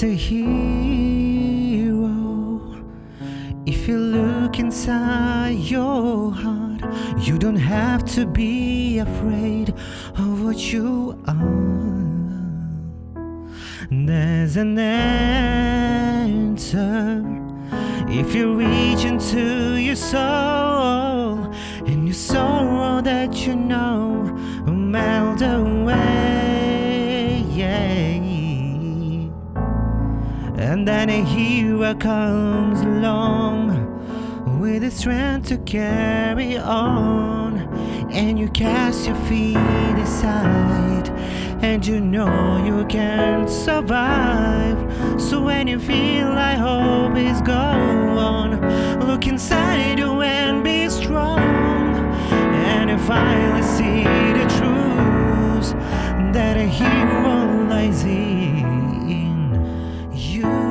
is a hero. If you look inside your heart, you don't have to be afraid of what you are. There's an answer if you reach into your soul, and your sorrow that you know will melt away, yeah. And then a hero comes along with the strength to carry on, and you cast your feet aside, and you know you can survive. So when you feel like hope is gone, look inside you and be strong, and you finally see the truth that a hero lies in you.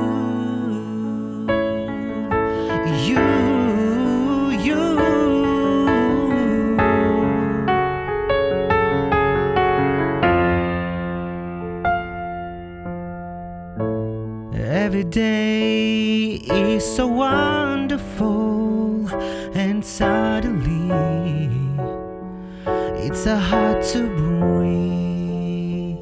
Every day is so wonderful, and suddenly it's so hard to breathe.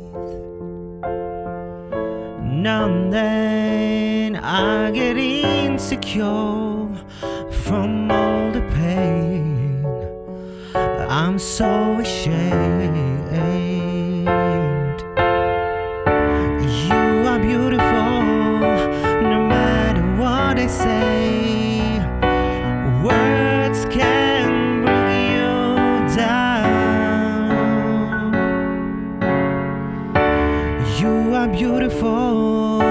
Now and then I get insecure from all the pain. I'm so ashamed. You are beautiful, no matter what I say. Words can bring you down. You are beautiful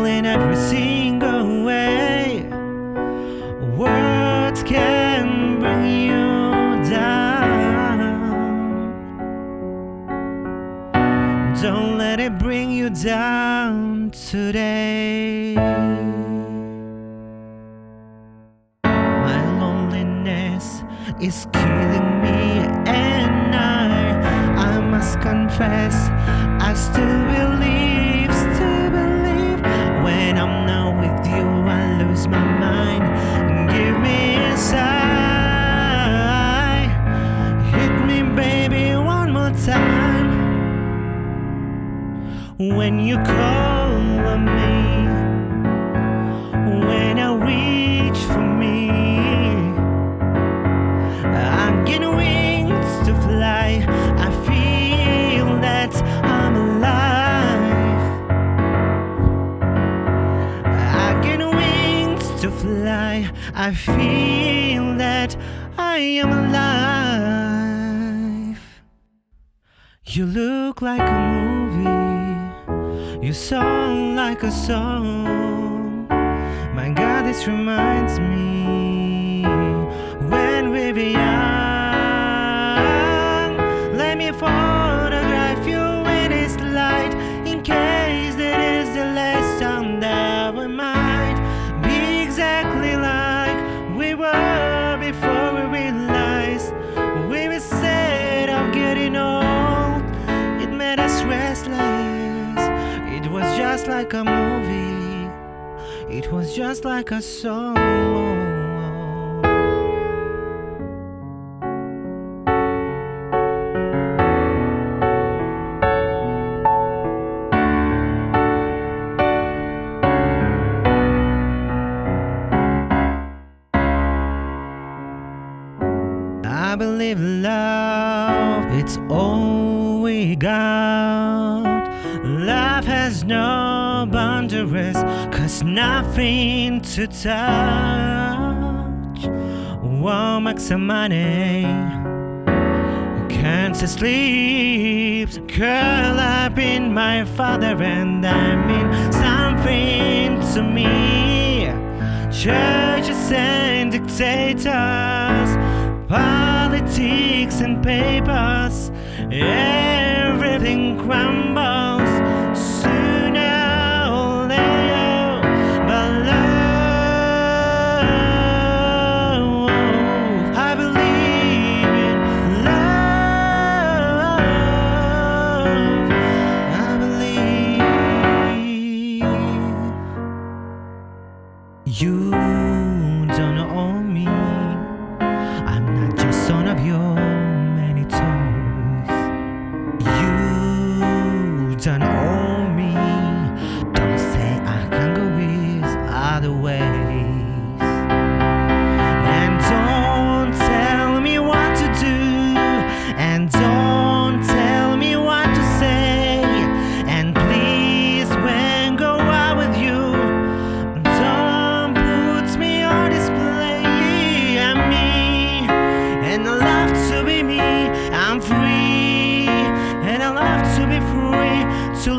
in every single way. Words can bring you down. Don't let it bring you down today. My loneliness is killing me, and I must confess, I still believe. When I'm not with you, I lose my mind. Give me a sign. Hit me, baby, one more time. When you call on me, when I reach for me, I'm getting wings to fly. I feel that I'm alive. I get wings to fly. I feel that I am alive. You look like a movie. You sound like a song. My God, this reminds me when we were young. Let me photograph you in this light, in case that is the last time that we might be exactly like we were before we realized we were sad of getting old. It made us restless. It was just like a movie. It was just like a song. I believe love, it's all we got. Love has no boundaries, 'cause nothing to touch. Won't make some money, can't sleep, curl up in my father, and I mean something to me. Churches and dictators, politics and papers, everything crumbles sooner or later. But love, I believe in love. I believe don't own me. I'm not just son of your many toys. You don't own me. Don't say I can go with other ways. And don't tell me what to do. And don't tell me what to say. And please, when go out with you, don't put me on display. I'm me, and I love to be me. I'm free, and I love to be free. To